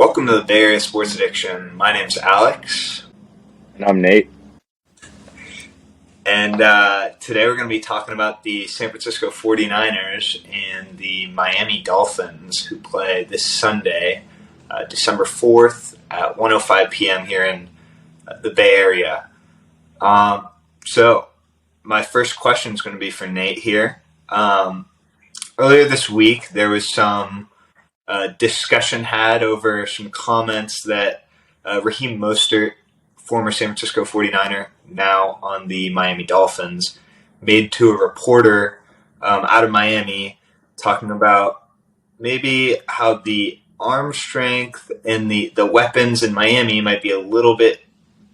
Welcome to the Bay Area Sports Addiction. My name's Alex. And I'm Nate. And today we're going to be talking about the San Francisco 49ers and the Miami Dolphins, who play this Sunday, December 4th at 1:05 p.m. here in the Bay Area. So my first question is going to be for Nate here. Earlier this week, there was some discussion had over some comments that Raheem Mostert, former San Francisco 49er, now on the Miami Dolphins, made to a reporter out of Miami, talking about maybe how the arm strength and the weapons in Miami might be a little bit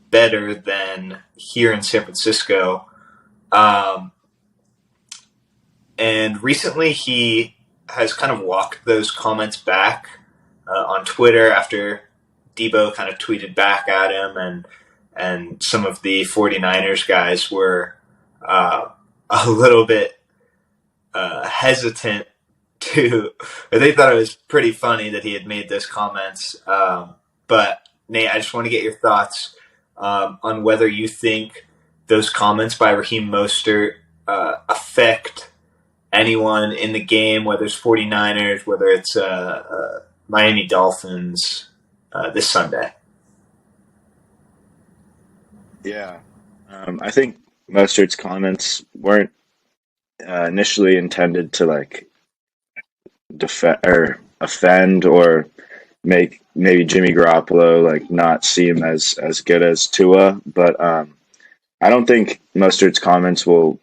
better than here in San Francisco. And recently he has kind of walked those comments back on Twitter after Debo kind of tweeted back at him, and some of the 49ers guys were a little bit hesitant to, they thought it was pretty funny that he had made those comments. But Nate, I just want to get your thoughts on whether you think those comments by Raheem Mostert affect anyone in the game, whether it's 49ers, whether it's Miami Dolphins this Sunday. Yeah. I think Mostert's comments weren't initially intended to offend or make maybe Jimmy Garoppolo not seem as good as Tua, but I don't think Mostert's comments will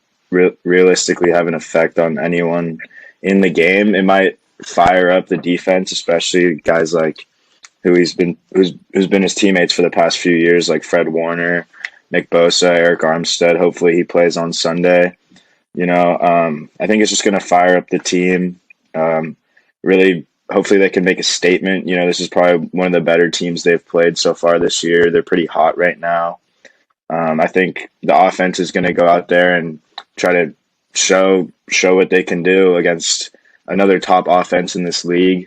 realistically have an effect on anyone in the game. It might fire up the defense, especially guys who's been his teammates for the past few years, like Fred Warner, Nick Bosa, Eric Armstead. Hopefully he plays on Sunday. I think it's just going to fire up the team. Really, hopefully they can make a statement. This is probably one of the better teams they've played so far this year. They're pretty hot right now. I think the offense is going to go out there and try to show what they can do against another top offense in this league.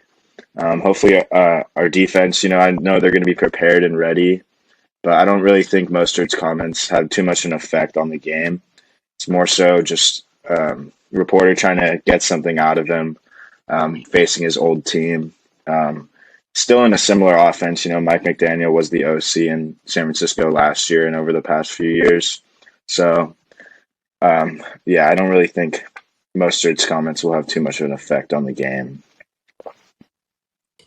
Hopefully our defense, I know they're going to be prepared and ready, but I don't really think Mostert's comments have too much an effect on the game. It's more so just reporter trying to get something out of him, facing his old team. Still in a similar offense, Mike McDaniel was the OC in San Francisco last year and over the past few years. So, I don't really think Mostert's comments will have too much of an effect on the game.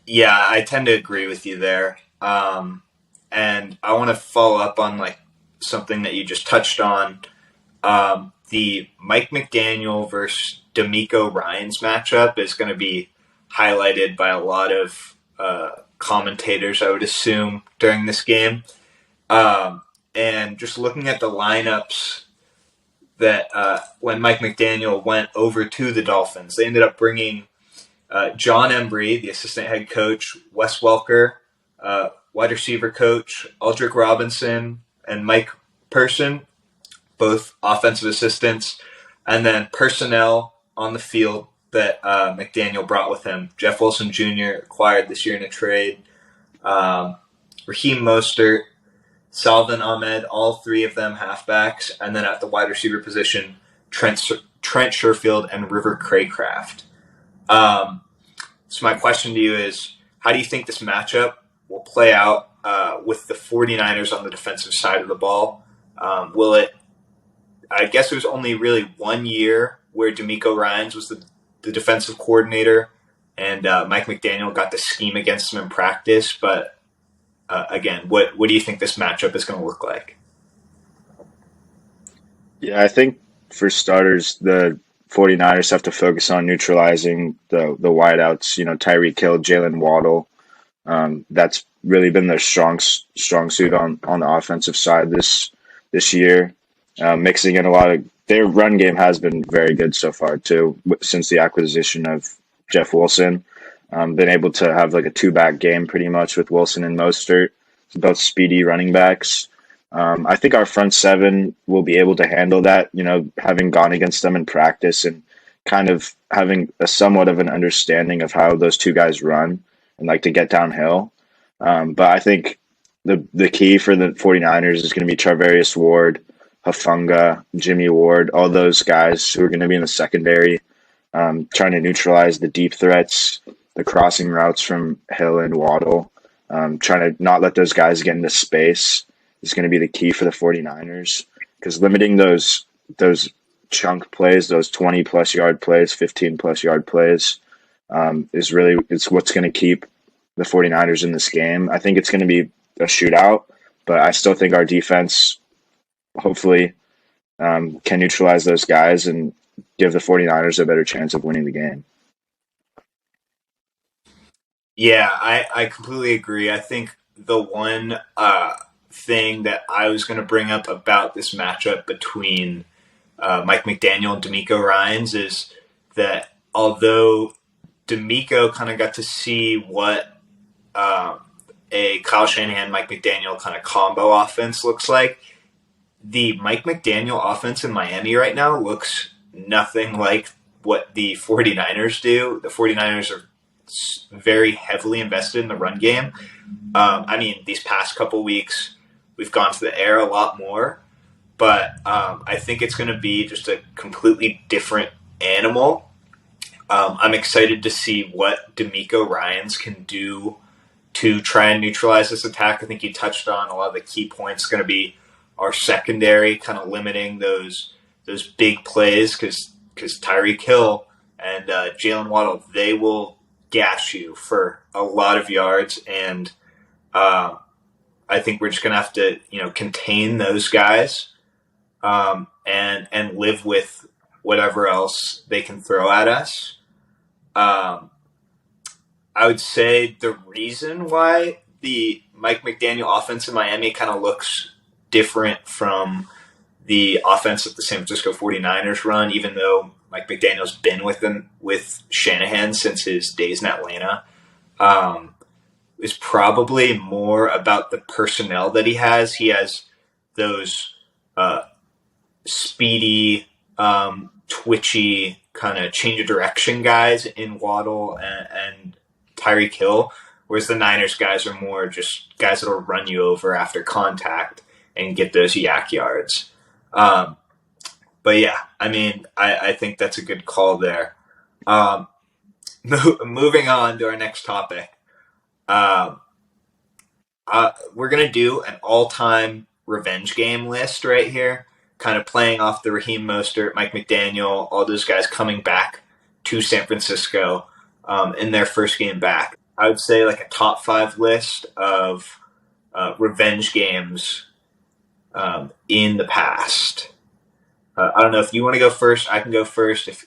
Yeah, I tend to agree with you there. And I want to follow up on something that you just touched on. The Mike McDaniel versus D'Amico Ryans matchup is going to be highlighted by a lot of commentators, I would assume, during this game. And just looking at the lineups that when Mike McDaniel went over to the Dolphins, they ended up bringing John Embry, the assistant head coach, Wes Welker, wide receiver coach, Aldrick Robinson, and Mike Person, both offensive assistants, and then personnel on the field that McDaniel brought with him. Jeff Wilson Jr. acquired this year in a trade. Raheem Mostert, Salvin Ahmed, all three of them halfbacks, and then at the wide receiver position, Trent Sherfield and River Craycraft. So my question to you is, how do you think this matchup will play out with the 49ers on the defensive side of the ball? I guess it was only really 1 year where D'Amico Ryans was the defensive coordinator, and Mike McDaniel got the scheme against him in practice. But again, what do you think this matchup is going to look like? Yeah, I think for starters, the 49ers have to focus on neutralizing the wideouts, Tyreek Hill, Jalen Waddle. That's really been their strong suit on the offensive side this year. Mixing in a lot of their run game has been very good so far too, since the acquisition of Jeff Wilson. Been able to have a two-back game pretty much with Wilson and Mostert, both speedy running backs. I think our front seven will be able to handle that, having gone against them in practice and kind of having a somewhat of an understanding of how those two guys run and like to get downhill. But I think the key for the 49ers is going to be Charvarius Ward, Hafunga, Jimmy Ward, all those guys who are going to be in the secondary, trying to neutralize the deep threats, the crossing routes from Hill and Waddle, trying to not let those guys get into space is going to be the key for the 49ers, because limiting those chunk plays, those 20-plus yard plays, 15-plus yard plays, is what's going to keep the 49ers in this game. I think it's going to be a shootout, but I still think our defense hopefully can neutralize those guys and give the 49ers a better chance of winning the game. Yeah, I completely agree. I think the one thing that I was going to bring up about this matchup between Mike McDaniel and D'Amico Ryans is that although D'Amico kind of got to see what a Kyle Shanahan, Mike McDaniel kind of combo offense looks like, the Mike McDaniel offense in Miami right now looks nothing like what the 49ers do. The 49ers are very heavily invested in the run game. I mean, these past couple weeks, we've gone to the air a lot more, but I think it's going to be just a completely different animal. I'm excited to see what D'Amico Ryans can do to try and neutralize this attack. I think you touched on a lot of the key points going to be our secondary, kind of limiting those big plays because Tyreek Hill and Jalen Waddle, they will gash you for a lot of yards, and I think we're just going to have to contain those guys and live with whatever else they can throw at us. I would say the reason why the Mike McDaniel offense in Miami kind of looks different from the offense that the San Francisco 49ers run, even though Mike McDaniel's been with Shanahan since his days in Atlanta, is probably more about the personnel that he has. He has those speedy, twitchy, kind of change of direction guys in Waddle and Tyreek Hill, whereas the Niners guys are more just guys that'll run you over after contact and get those yak yards. But yeah, I mean, I think that's a good call there. Moving on to our next topic. We're going to do an all-time revenge game list right here, kind of playing off the Raheem Mostert, Mike McDaniel, all those guys coming back to San Francisco in their first game back. I would say like a top 5 list of revenge games in the past. I don't know if you want to go first. I can go first if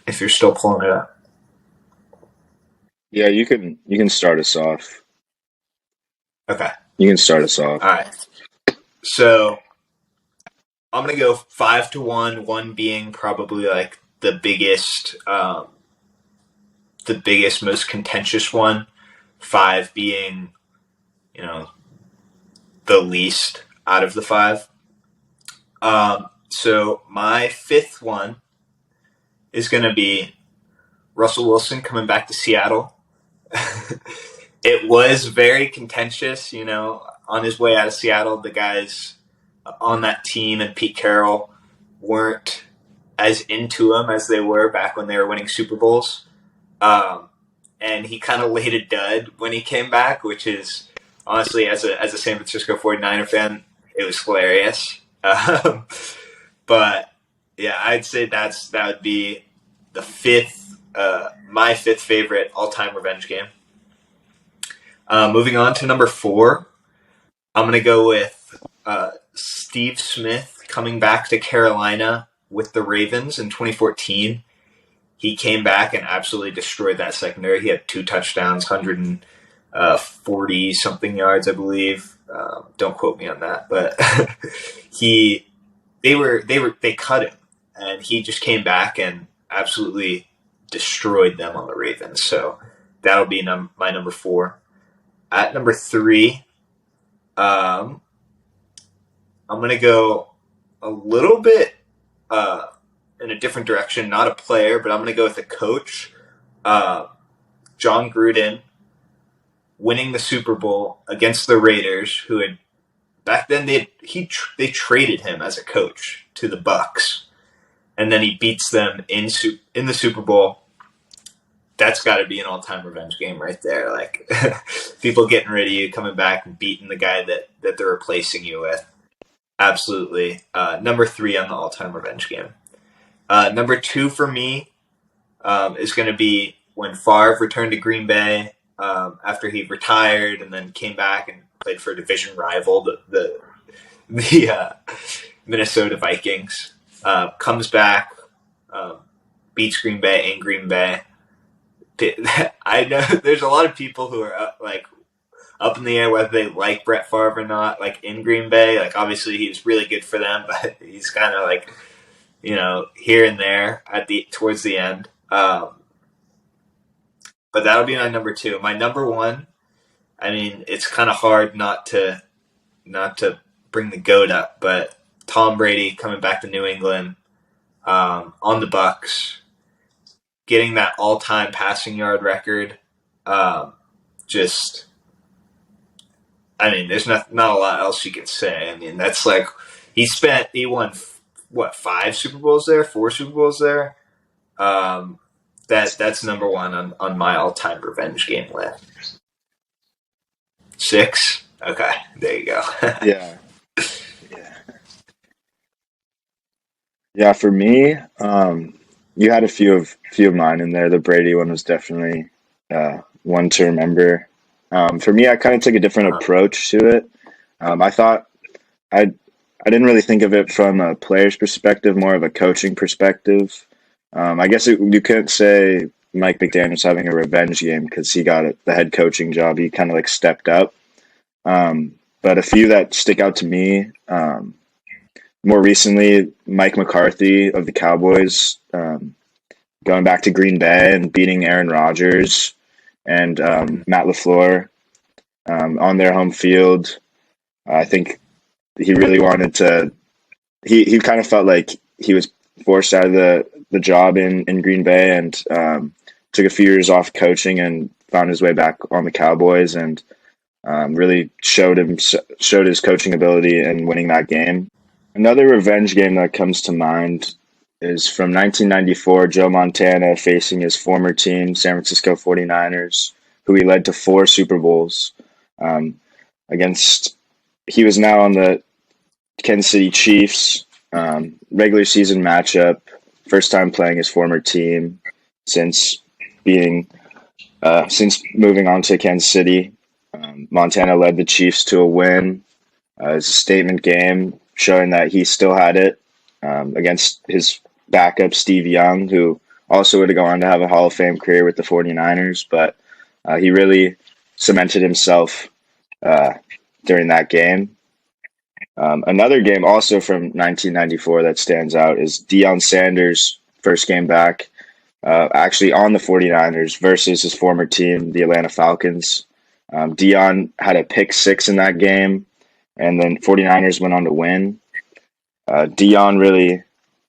you're still pulling it up. Yeah, you can start us off. Okay. You can start us off. All right. So I'm gonna go 5-1. One being probably like the biggest, most contentious one. 5 being, the least out of the 5. So my 5th one is going to be Russell Wilson coming back to Seattle. It was very contentious, on his way out of Seattle. The guys on that team and Pete Carroll weren't as into him as they were back when they were winning Super Bowls. And he kind of laid a dud when he came back, which is honestly, as a San Francisco 49er fan, it was hilarious. But yeah, I'd say that would be the 5th, my 5th favorite all-time revenge game. Moving on to number 4, I'm going to go with Steve Smith coming back to Carolina with the Ravens in 2014. He came back and absolutely destroyed that secondary. He had 2 touchdowns, 140 something yards, I believe. Don't quote me on that, but they cut him, and he just came back and absolutely destroyed them on the Ravens. So that'll be my number 4. At number 3, I'm going to go a little bit in a different direction, not a player, but I'm going to go with a coach, John Gruden, winning the Super Bowl against the Raiders, who had back then they traded him as a coach to the Bucks, and then he beats them in the Super Bowl. That's got to be an all-time revenge game right there. Like people getting rid of you, coming back and beating the guy that they're replacing you with. Absolutely. Number 3 on the all-time revenge game. Number 2 for me is going to be when Favre returned to Green Bay after he retired and then came back and played for a division rival, the Minnesota Vikings. Comes back, beats Green Bay in Green Bay. I know there's a lot of people who are up in the air whether they like Brett Favre or not. Like in Green Bay, like obviously he was really good for them, but he's kind of like here and there towards the end. But that'll be my number 2. My number 1. I mean, it's kind of hard not to bring the GOAT up, but Tom Brady coming back to New England on the Bucks. Getting that all-time passing yard record, there's not a lot else you can say. I mean, that's like he won 5 Super Bowls there, 4 Super Bowls there. That's number 1 on my all-time revenge game list. 6, okay, there you go. Yeah. For me, you had a few of mine in there. The Brady one was definitely one to remember. For me, I kind of took a different approach to it. I thought I didn't really think of it from a player's perspective, more of a coaching perspective. I guess you couldn't say Mike McDaniel's having a revenge game because he got the head coaching job. He kind of like stepped up. But a few that stick out to me, more recently, Mike McCarthy of the Cowboys, going back to Green Bay and beating Aaron Rodgers and Matt LaFleur on their home field. I think he really wanted to. He kind of felt like he was forced out of the job in Green Bay and took a few years off coaching and found his way back on the Cowboys and really showed his coaching ability in winning that game. Another revenge game that comes to mind is from 1994, Joe Montana facing his former team, San Francisco 49ers, who he led to 4 Super Bowls he was now on the Kansas City Chiefs, regular season matchup, first time playing his former team since moving on to Kansas City. Montana led the Chiefs to a win. It was a statement game showing that he still had it against his backup, Steve Young, who also would have gone on to have a Hall of Fame career with the 49ers, but he really cemented himself during that game. Another game also from 1994 that stands out is Deion Sanders' first game back, actually on the 49ers versus his former team, the Atlanta Falcons. Deion had a pick 6 in that game, and then 49ers went on to win. Deion really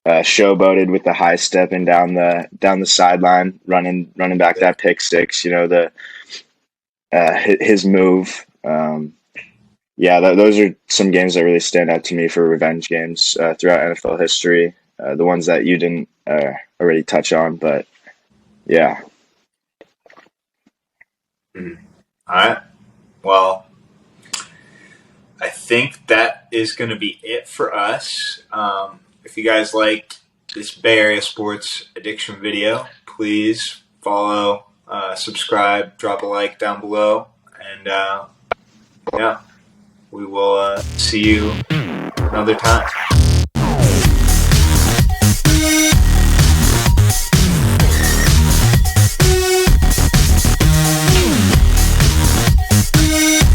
showboated with the high stepping down the sideline, running back that pick 6. His move. Those are some games that really stand out to me for revenge games throughout NFL history. The ones that you didn't already touch on, but yeah. All right. Well, I think that is going to be it for us. If you guys liked this Bay Area sports addiction video, please follow, subscribe, drop a like down below, and we will see you another time.